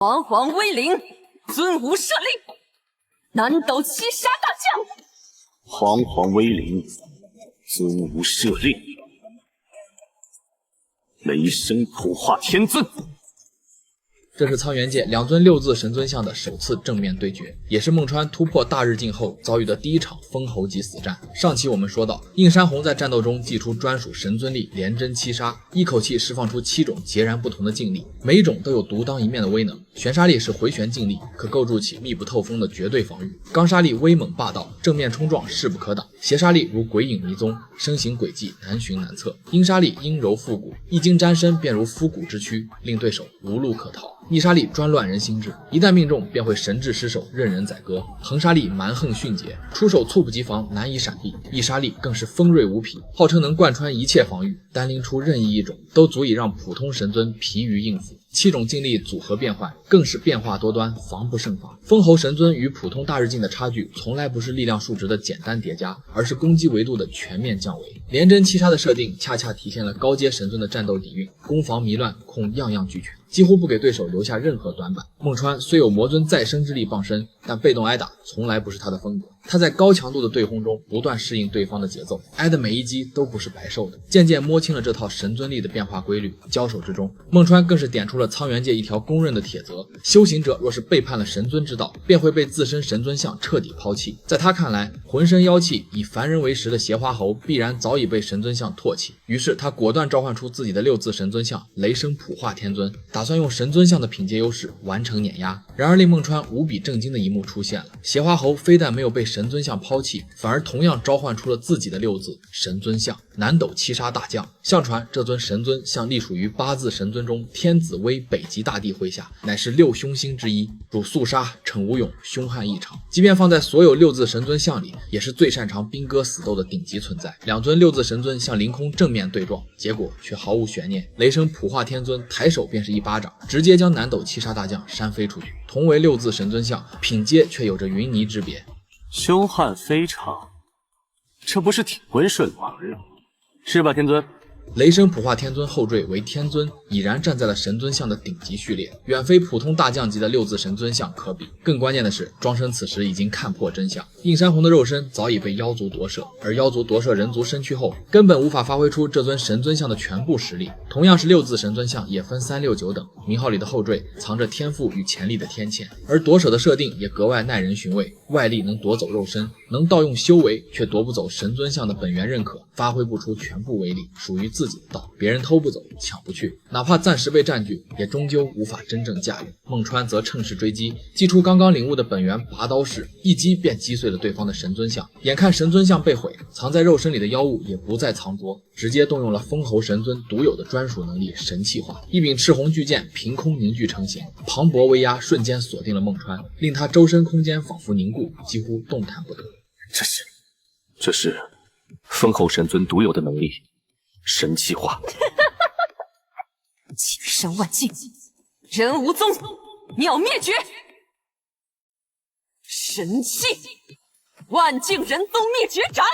皇皇威灵，尊吾设令，南斗七杀大将。皇皇威灵，尊吾设令，雷声普化天尊。这是苍元界两尊六字神尊像的首次正面对决，也是孟川突破大日境后遭遇的第一场封侯级死战。上期我们说到，应山红在战斗中祭出专属神尊力连真七杀，一口气释放出7种截然不同的劲力，每一种都有独当一面的威能。旋杀力是回旋劲力，可构筑起密不透风的绝对防御；刚杀力威猛霸道，正面冲撞势不可挡；邪杀力如鬼影迷踪，身形诡计难寻难测；阴杀力阴柔复古，一经沾身便如枯骨之躯，令对手无路可逃；逆杀力专乱人心智，一旦命中便会神智失守，任人宰割；横杀力蛮横迅捷，出手猝不及防，难以闪避；异杀力更是锋锐无匹，号称能贯穿一切防御，单拎出任意一种都足以让普通神尊疲于应付。7种劲力组合变换，更是变化多端，防不胜防。封侯神尊与普通大日境的差距，从来不是力量数值的简单叠加，而是攻击维度的全面降维。连真七杀的设定，恰恰体现了高阶神尊的战斗底蕴，攻防糜乱，控样样俱全，几乎不给对手留下任何短板。孟川虽有魔尊再生之力傍身，但被动挨打从来不是他的风格。他在高强度的对轰中不断适应对方的节奏，挨的每一击都不是白受的，渐渐摸清了这套神尊力的变化规律。交手之中，孟川更是点出了苍元界一条公认的铁则：修行者若是背叛了神尊之道，便会被自身神尊像彻底抛弃。在他看来，浑身妖气以凡人为食的邪花猴必然早已被神尊像唾弃，于是他果断召唤出自己的6字神尊像雷声普化天尊，打算用神尊像的品阶优势完成碾压。然而令孟川无比震惊的一幕出现了，邪花猴非但没有被神尊像抛弃，反而同样召唤出了自己的6字神尊像南斗七杀大将。相传这尊神尊像隶属于8字神尊中天子威北极大帝麾下，乃是6凶星之一，主肃杀，逞无勇，凶悍异常。即便放在所有6字神尊像里，也是最擅长兵戈死斗的顶级存在。两尊6字神尊向凌空正面对撞，结果却毫无悬念，雷声普化天尊抬手便是一巴掌，直接将南斗七杀大将扇飞出去。同为6字神尊像，品阶却有着云泥之别。凶悍非常，这不是挺温顺吗？是吧，天尊？雷声普化天尊后缀为天尊，已然站在了神尊像的顶级序列，远非普通大将级的6字神尊像可比。更关键的是，庄生此时已经看破真相，应山红的肉身早已被妖族夺舍，而妖族夺舍人族身躯后，根本无法发挥出这尊神尊像的全部实力。同样是6字神尊像，也分3、6、9等，名号里的后缀藏着天赋与潜力的天堑，而夺舍的设定也格外耐人寻味，外力能夺走肉身，能盗用修为，却夺不走神尊像的本源认可，发挥不出全部威力，属于自己的道，别人偷不走，抢不去，哪怕暂时被占据，也终究无法真正驾驭。孟川则趁势追击，祭出刚刚领悟的本源拔刀式，一击便击碎了对方的神尊像。眼看神尊像被毁，藏在肉身里的妖物也不再藏拙，直接动用了封侯神尊独有的专属能力神气化，一柄赤红巨剑凭空凝聚成型，磅礴威压瞬间锁定了孟川，令他周身空间仿佛凝固，几乎动弹不得。这是封侯神尊独有的能力，神气化。千山万境，人无踪，鸟灭绝。神气，万境人宗灭绝斩。